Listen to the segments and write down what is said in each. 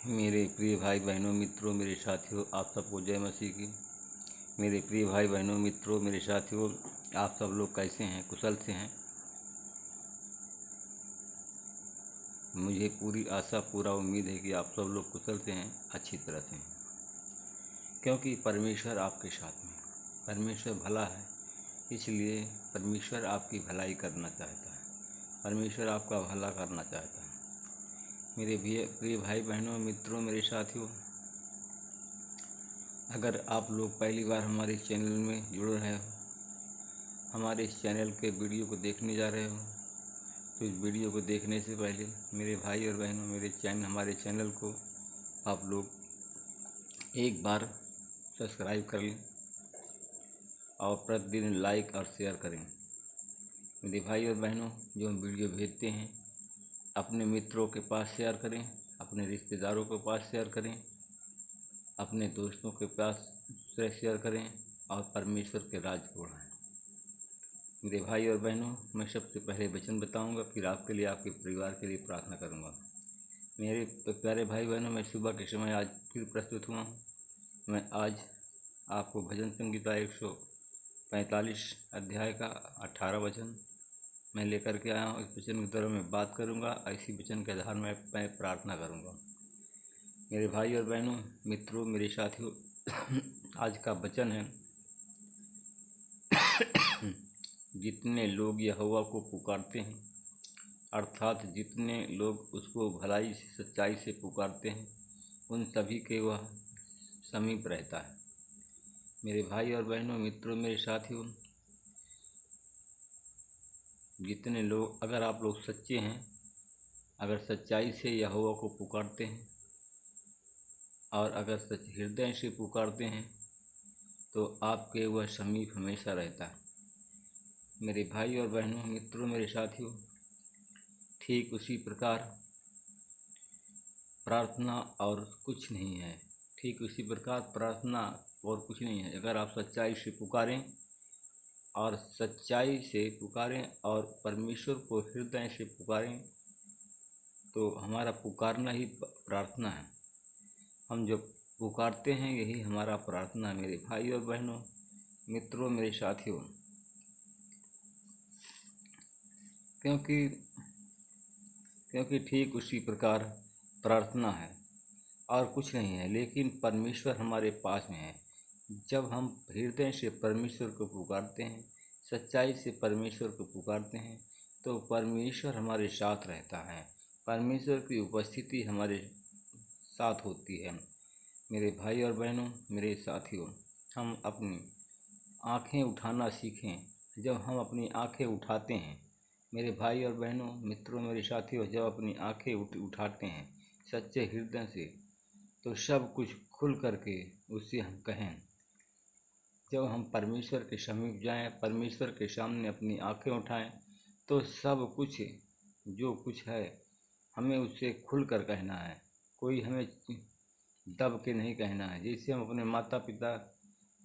मेरे प्रिय भाई बहनों मित्रों मेरे साथियों, आप सबको जय मसीह की। मेरे प्रिय भाई बहनों मित्रों मेरे साथियों, आप सब लोग कैसे हैं? कुशल से हैं? मुझे पूरी आशा पूरा उम्मीद है कि आप सब लोग कुशल से हैं, अच्छी तरह से हैं, क्योंकि परमेश्वर आपके साथ में। परमेश्वर भला है, इसलिए परमेश्वर आपकी भलाई करना चाहता है। परमेश्वर आपका भला करना चाहता है। मेरे प्रिय भाई बहनों मित्रों मेरे साथियों, अगर आप लोग पहली बार हमारे चैनल में जुड़ रहे हो, हमारे इस चैनल के वीडियो को देखने जा रहे हो, तो इस वीडियो को देखने से पहले मेरे भाई और बहनों हमारे चैनल को आप लोग एक बार सब्सक्राइब कर लें और प्रतिदिन लाइक और शेयर करें। मेरे भाई और बहनों, जो हम वीडियो भेजते हैं अपने मित्रों के पास शेयर करें, अपने रिश्तेदारों के पास शेयर करें, अपने दोस्तों के पास शेयर करें और परमेश्वर के राज को बढ़ाएं। मेरे भाई और बहनों, मैं सबसे पहले वचन बताऊंगा, फिर आपके लिए, आपके परिवार के लिए प्रार्थना करूंगा। मेरे प्यारे भाई बहनों, मैं सुबह के समय आज फिर प्रस्तुत हुआ हूँ। मैं आज आपको भजन संगीता 145 अध्याय का 18 वचन मैं लेकर के आया हूँ। इस वचन के द्वारा मैं बात करूँगा, इसी वचन के आधार में मैं प्रार्थना करूँगा। मेरे भाई और बहनों मित्रों मेरे साथियों, आज का वचन है जितने लोग यहोवा को पुकारते हैं, अर्थात जितने लोग उसको भलाई से सच्चाई से पुकारते हैं, उन सभी के वह समीप रहता है। मेरे भाई और बहनों मित्रों मेरे साथियों, जितने लोग, अगर आप लोग सच्चे हैं, अगर सच्चाई से यहोवा को पुकारते हैं और अगर सच हृदय से पुकारते हैं, तो आपके वह समीप हमेशा रहता है। मेरे भाई और बहनों मित्रों मेरे साथियों, ठीक उसी प्रकार प्रार्थना और कुछ नहीं है। ठीक उसी प्रकार प्रार्थना और कुछ नहीं है। अगर आप सच्चाई से पुकारें और परमेश्वर को हृदय से पुकारें, तो हमारा पुकारना ही प्रार्थना है। हम जब पुकारते हैं, यही हमारा प्रार्थना है। मेरे भाई और बहनों मित्रों मेरे साथियों, क्योंकि ठीक उसी प्रकार प्रार्थना है और कुछ नहीं है, लेकिन परमेश्वर हमारे पास में है। जब हम हृदय से परमेश्वर को पुकारते हैं, सच्चाई से परमेश्वर को पुकारते हैं, तो परमेश्वर हमारे साथ रहता है। परमेश्वर की उपस्थिति हमारे साथ होती है। मेरे भाई और बहनों मेरे साथियों, हम अपनी आँखें उठाना सीखें। जब हम अपनी आँखें उठाते हैं, मेरे भाई और बहनों मित्रों मेरे साथियों, जब अपनी आँखें उठाते हैं सच्चे हृदय से, तो सब कुछ खुल करके उससे हम कहें। जब हम परमेश्वर के समीप जाएं, परमेश्वर के सामने अपनी आँखें उठाएं, तो सब कुछ जो कुछ है हमें उससे खुल कर कहना है। कोई हमें दब के नहीं कहना है। जैसे हम अपने माता पिता,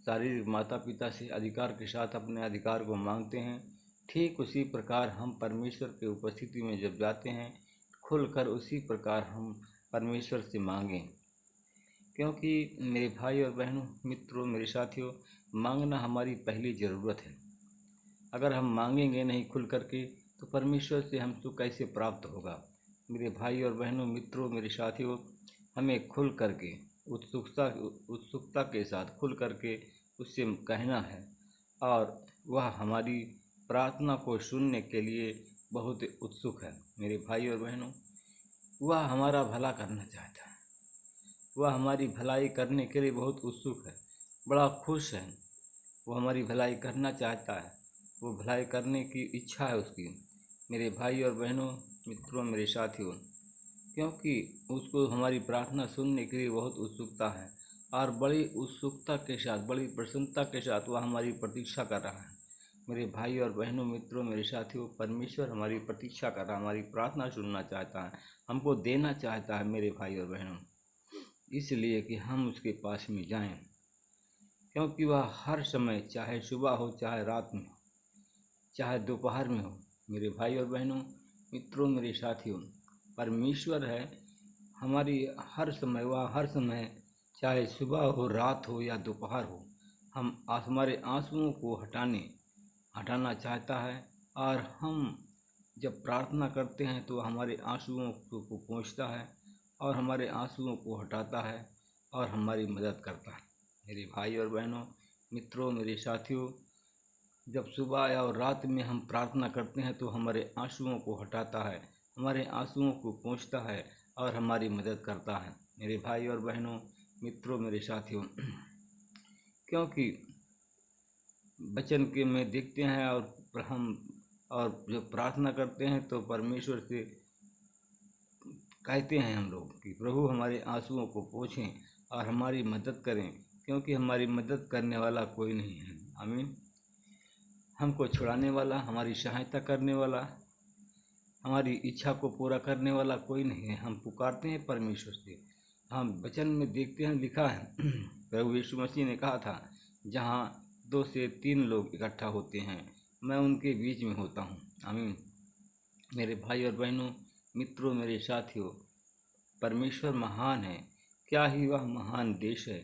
शारीरिक माता पिता से अधिकार के साथ अपने अधिकार को मांगते हैं, ठीक उसी प्रकार हम परमेश्वर के उपस्थिति में जब जाते हैं, खुलकर उसी प्रकार हम परमेश्वर से मांगें। क्योंकि मेरे भाई और बहनों मित्रों मेरे साथियों, मांगना हमारी पहली ज़रूरत है। अगर हम मांगेंगे नहीं खुल करके, तो परमेश्वर से हमको कैसे प्राप्त होगा? मेरे भाई और बहनों मित्रों मेरे साथियों, हमें खुल करके उत्सुकता के साथ खुल करके उससे कहना है, और वह हमारी प्रार्थना को सुनने के लिए बहुत उत्सुक है। मेरे भाई और बहनों, वह हमारा भला करना चाहता है। वह हमारी भलाई करने के लिए बहुत उत्सुक है, बड़ा खुश है। वो हमारी भलाई करना चाहता है, वो भलाई करने की इच्छा है उसकी। मेरे भाई और बहनों मित्रों मेरे साथियों, क्योंकि उसको हमारी प्रार्थना सुनने के लिए बहुत उत्सुकता है, और बड़ी उत्सुकता के साथ, बड़ी प्रसन्नता के साथ वह हमारी प्रतीक्षा कर रहा है। मेरे भाई और बहनों मित्रों मेरे साथियों, परमेश्वर हमारी प्रतीक्षा कर रहा है, हमारी प्रार्थना सुनना चाहता है, हमको देना चाहता है मेरे भाई और बहनों, इसलिए कि हम उसके पास में जाएं। क्योंकि वह हर समय, चाहे सुबह हो, चाहे रात में हो, चाहे दोपहर में हो, मेरे भाई और बहनों मित्रों मेरे साथियों, परमेश्वर है हमारी हर समय हर समय, चाहे सुबह हो, रात हो या दोपहर हो, हमारे आंसुओं को हटाना चाहता है। और हम जब प्रार्थना करते हैं तो हमारे आंसुओं को पोंछता है और हमारे आंसुओं को हटाता है और हमारी मदद करता है। मेरे भाई और बहनों, मित्रों, मेरे साथियों, जब सुबह और रात में हम प्रार्थना करते हैं तो हमारे आंसुओं को हटाता है, हमारे आंसुओं को पोंछता है और हमारी मदद करता है। मेरे भाई और बहनों, मित्रों, मेरे साथियों, क्योंकि वचन के में देखते हैं और जब प्रार्थना करते हैं तो परमेश्वर से कहते हैं हम लोग कि प्रभु हमारे आंसुओं को पोंछें और हमारी मदद करें, क्योंकि हमारी मदद करने वाला कोई नहीं है। आमीन। हमको छुड़ाने वाला, हमारी सहायता करने वाला, हमारी इच्छा को पूरा करने वाला कोई नहीं है। हम पुकारते हैं परमेश्वर से। हम वचन में देखते हैं, लिखा है प्रभु यीशु मसीह ने कहा था, जहाँ 2 से 3 लोग इकट्ठा होते हैं, मैं उनके बीच में होता हूँ। आमीन। मेरे भाई और बहनों, मित्रों, मेरे साथियों, परमेश्वर महान है। क्या ही वह महान देश है,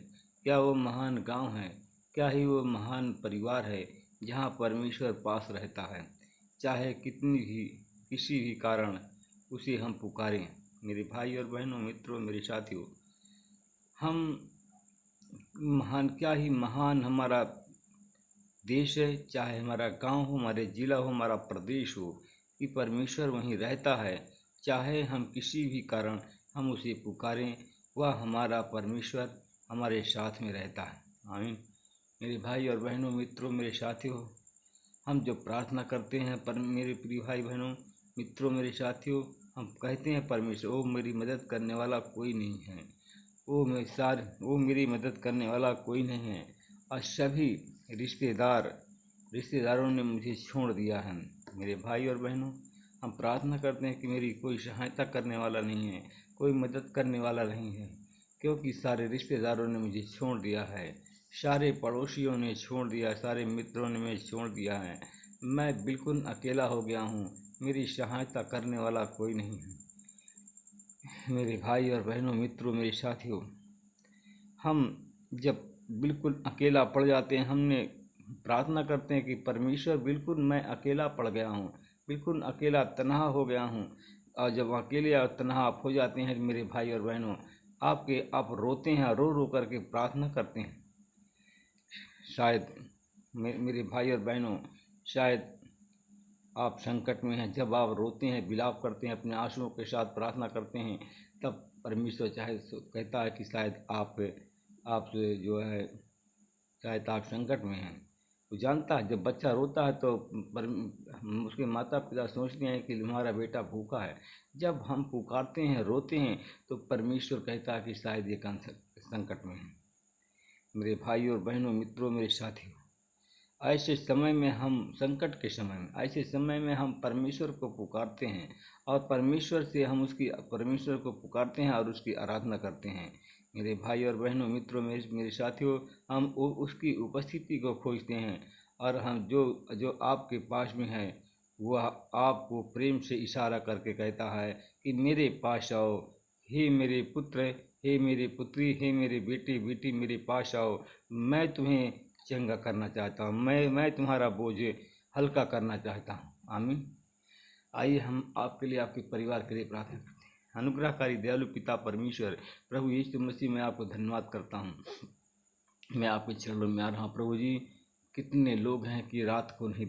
क्या वो महान गांव है, क्या ही वो महान परिवार है जहाँ परमेश्वर पास रहता है। चाहे किसी भी कारण उसे हम पुकारें। मेरे भाई और बहनों, मित्रों, मेरे साथियों, हम क्या ही महान हमारा देश है, चाहे हमारा गांव हो, हमारे जिला हो, हमारा प्रदेश हो, कि परमेश्वर वहीं रहता है। चाहे हम किसी भी कारण हम उसे पुकारें, वह हमारा परमेश्वर हमारे साथ में रहता है। आमीन। मेरे भाई और बहनों, मित्रों, मेरे साथियों, हम जो प्रार्थना करते हैं मेरे प्रिय भाई बहनों, मित्रों, मेरे साथियों, हम कहते हैं परमेश्वर, वो मेरी मदद करने वाला कोई नहीं है, वो मेरी मदद करने वाला कोई नहीं है। और सभी रिश्तेदारों ने मुझे छोड़ दिया है। मेरे भाई और बहनों, हम प्रार्थना करते हैं कि मेरी कोई सहायता करने वाला नहीं है, कोई मदद करने वाला नहीं है, क्योंकि सारे रिश्तेदारों ने मुझे छोड़ दिया है, सारे पड़ोसियों ने छोड़ दिया, सारे मित्रों ने मुझे छोड़ दिया है। मैं बिल्कुल अकेला हो गया हूँ, मेरी सहायता करने वाला कोई नहीं है। मेरे भाई और बहनों, मित्रों, मेरे साथियों, हम जब बिल्कुल अकेला पड़ जाते हैं, हमने प्रार्थना करते हैं कि परमेश्वर, बिल्कुल मैं अकेला पड़ गया हूँ, बिल्कुल अकेला तन्हा हो गया हूँ। और जब अकेले और तन्हा आप हो जाते हैं मेरे भाई और बहनों, आप रोते हैं, रो रो करके प्रार्थना करते हैं। शायद मेरे भाई और बहनों, शायद आप संकट में हैं, जब आप रोते हैं, विलाप करते हैं, अपने आंसुओं के साथ प्रार्थना करते हैं, तब परमेश्वर कहता है कि शायद आप जो है, शायद आप संकट में हैं। वो जानता है, जब बच्चा रोता है तो उसके माता पिता सोचते हैं कि हमारा बेटा भूखा है। जब हम पुकारते हैं, रोते हैं, तो परमेश्वर कहता है कि शायद ये संकट में है। मेरे भाई और बहनों, मित्रों, मेरे साथियों, ऐसे समय में ऐसे समय में हम परमेश्वर को पुकारते हैं और परमेश्वर को पुकारते हैं और उसकी आराधना करते हैं। मेरे भाई और बहनों, मित्रों, मेरे साथियों, हम उसकी उपस्थिति को खोजते हैं और हम जो आपके पास में है, वह आपको प्रेम से इशारा करके कहता है कि मेरे पास आओ, हे मेरे पुत्र, हे मेरी पुत्री, हे मेरे बेटी, मेरे पास आओ, मैं तुम्हें चंगा करना चाहता हूँ, मैं तुम्हारा बोझ हल्का करना चाहता हूँ। आमीन। आइए हम आपके लिए, आपके परिवार के लिए प्रार्थना करते हैं। अनुग्रहकारी दयालु पिता परमेश्वर, प्रभु यीशु मसीह, मैं आपको धन्यवाद करता हूँ। मैं आपके चरणों में आ रहा हूँ प्रभु जी। कितने लोग हैं कि रात को नहीं,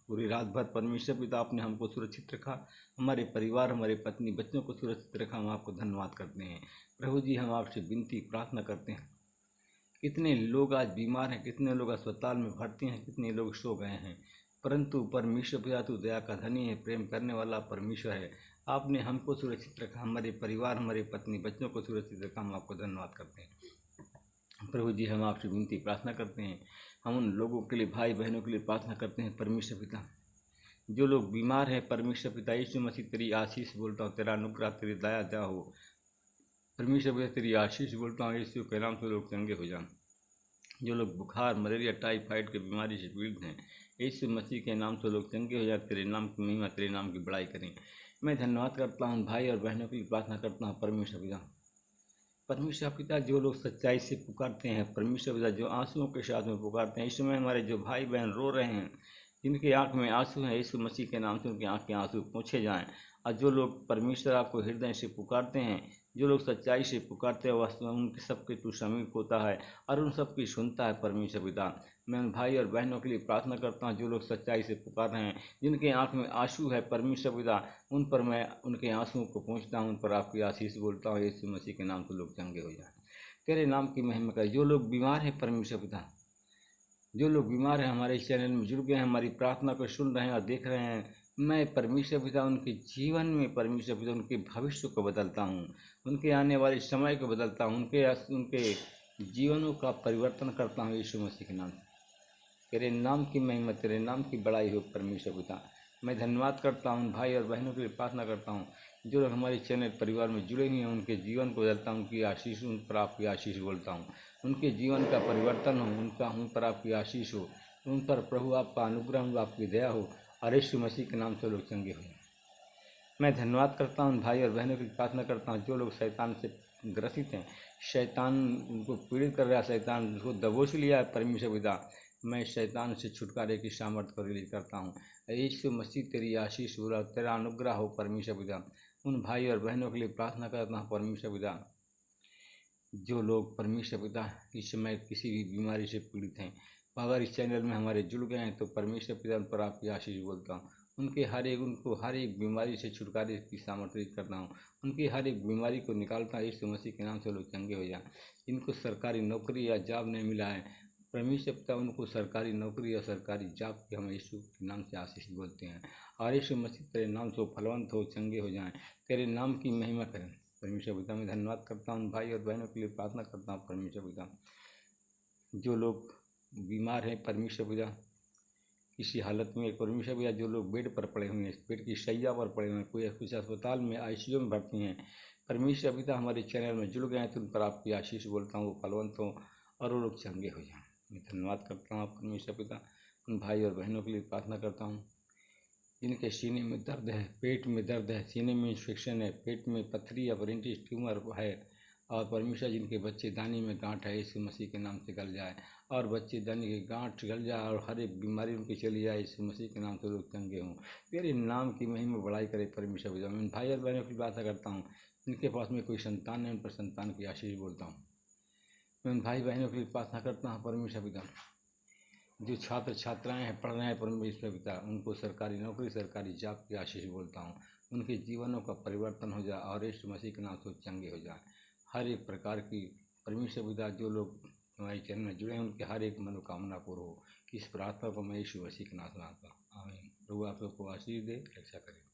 पूरी रात भर परमेश्वर पिता आपने हमको सुरक्षित रखा, हमारे परिवार, हमारे पत्नी, बच्चों को सुरक्षित रखा। हम आपको धन्यवाद करते हैं प्रभु जी। हम आपसे विनती प्रार्थना करते हैं, कितने लोग आज बीमार हैं, कितने लोग अस्पताल में भर्ती हैं, कितने लोग सो गए हैं, परंतु परमेश्वर पिता तू दया का धनी है, प्रेम करने वाला परमेश्वर है। आपने हमको सुरक्षित रखा, हमारे परिवार, हमारे पत्नी, बच्चों को सुरक्षित रखा। हम आपको धन्यवाद करते हैं प्रभु जी। हम आपसे विनती प्रार्थना करते हैं, हम उन लोगों के लिए, भाई बहनों के लिए प्रार्थना करते हैं परमेश्वर पिता, जो लोग बीमार हैं। परमेश्वर पिता यीशु मसीह, तेरी आशीष बोलता हूँ, तेरा अनुग्रह, तेरी दया हो परमेश्वर पिता, तेरी आशीष बोलता हूँ, यीशु के नाम से लोग चंगे हो जाएं। जो लोग बुखार, मलेरिया, टाइफाइड की बीमारी से पीड़ित हैं, यीशु मसीह के नाम से लोग चंगे हो जाए। तेरे नाम की महिमा, तेरे नाम की बड़ाई करें। मैं धन्यवाद करता हूँ भाई और बहनों के लिए प्रार्थना करता हूँ परमेश्वर पिता। परमेश्वर पिता, जो लोग सच्चाई से पुकारते हैं परमेश्वर पिता, जो आंसुओं के साथ में पुकारते हैं, इस समय हमारे जो भाई बहन रो रहे हैं, जिनकी आंख में आंसू हैं, यीशु मसीह के नाम से उनकी आंख के आंसू पोंछे जाएं। और जो लोग परमेश्वर आपको हृदय से पुकारते हैं, जो लोग सच्चाई से पुकारते हैं, वास्तव में उनके सबके तू समीप होता है और उन सबकी सुनता है परमेश्वर पिता। मैं उन भाई और बहनों के लिए प्रार्थना करता हूँ जो लोग सच्चाई से पुकार रहे हैं, जिनके आंख में आंसू है परमेश्वर पिता, उन पर मैं उनके आंसुओं को पहुँचता हूँ, उन पर आपकी आशीष बोलता हूँ। यीशु मसीह के नाम से लोग चंगे हो जाएं, तेरे नाम की महिमा करें। जो लोग बीमार हैं परमेश्वर पिता, जो लोग बीमार हैं, हमारे इस चैनल में जुड़ गए हैं, हमारी प्रार्थना को सुन रहे हैं और देख रहे हैं, मैं परमेश्वर पिता उनके जीवन में परमेश्वर पिता उनके भविष्य को बदलता हूँ, उनके आने वाले समय को बदलता हूँ, उनके जीवनों का परिवर्तन करता हूँ यीशु मसीह के नाम से। तेरे नाम की महिमा, तेरे नाम की बड़ाई हो परमेश्वर पिता। मैं धन्यवाद करता हूँ भाई और बहनों के लिए प्रार्थना करता हूँ जो लोग हमारे चैनल परिवार में जुड़े हुए हैं, उनके जीवन को बदलता हूँ, उनकी आशीष, उन पर आपकी आशीष बोलता हूँ, उनके जीवन का परिवर्तन हो, उन पर आपकी आशीष हो, उन पर प्रभु आपका अनुग्रह हो, आपकी दया हो और यीशु मसीह के नाम से लोग चंगे हों। मैं धन्यवाद करता हूँ भाई और बहनों की प्रार्थना करता हूँ जो लोग शैतान से ग्रसित हैं, शैतान उनको पीड़ित कर रहा है, शैतान उनको दबोच लिया है परमेश्वर पिता। मैं शैतान से छुटकारे की सामर्थ्य को रिलीज करता हूँ। यीशु मसीह तेरी आशीष बुरा, तेरा अनुग्रह हो परमेश्वर पिता। उन भाई और बहनों के लिए प्रार्थना करता हूँ परमेश्वर पिता जो लोग परमेश्वर पिता इस समय किसी भी बीमारी से पीड़ित हैं, अगर इस चैनल में हमारे जुड़ गए हैं तो परमेश्वर पिता उन पर आपकी आशीष बोलता हूँ। उनको हर एक बीमारी से छुटकारे की सामर्थ्य करता हूँ, उनकी हर एक बीमारी को निकालता है यीशु मसीह के नाम से लोग चंगे हो जाएं। जिनको सरकारी नौकरी या जॉब नहीं मिला है परमेश्वर पिता उनको सरकारी नौकरी या सरकारी जॉब की हम यीशु के नाम से आशीष बोलते हैं और यीशु मसीह तेरे नाम से फलवंत हो, चंगे हो जाएं, तेरे नाम की महिमा करें परमेश्वर पिता। मैं धन्यवाद करता हूँ भाई और बहनों के लिए प्रार्थना करता हूँ परमेश्वर पिता जो लोग बीमार हैं परमेश्वर पिता किसी हालत में, परमेश्वर पिता जो लोग बेड पर पड़े हुए हैं, बेड की शैया पर पड़े हुए हैं, कोई कुछ अस्पताल में आईसीयू में भर्ती हैं, परमेश्वर पिता हमारे चैनल में जुड़ गए हैं तो उन पर आपकी आशीष बोलता हूँ, वो फलवंत हों और वो लोग चंगे हो जाएं। मैं धन्यवाद करता हूँ परमेश्वर पिता। उन भाई और बहनों के लिए प्रार्थना करता हूँ जिनके सीने में दर्द है, पेट में दर्द है, सीने में इन्फेक्शन है, पेट में पथरी या ब्रेनिटिस ट्यूमर है और परमेश्वर जिनके बच्चे दानी में गांठ है यीशु मसीह के नाम से गल जाए और बच्चे दानी की गांठ गल जाए और हर एक बीमारी उनकी चली जाए यीशु मसीह के नाम से लोग चंगे हों। तेरे नाम की महिमा बढ़ाई करे परमेश्वर पिता। मैं भाई और बहनों की प्रार्थना करता हूँ जिनके पास में कोई संतान है उन पर संतान की आशीष बोलता हूँ। मैं उन भाई बहनों के लिए प्रार्थना करता हूँ परमेश्वर पिता जो छात्र छात्राएं हैं पढ़ रहे हैं परमेश्वर पिता उनको सरकारी नौकरी, सरकारी जॉब की आशीष बोलता हूँ, उनके जीवनों का परिवर्तन हो जाए और यीशु मसीह के नाम से चंगे हो जाए। हर एक प्रकार की परमेश्वर पिता जो लोग हमारे चैनल में जुड़े हैं उनके हर एक मनोकामना पूर्ण हो। इस प्रार्थना को मैं यीशु मसीह के नाम से मांगता हूँ, आमीन। प्रभु आप लोग को आशीष दे, रक्षा करे।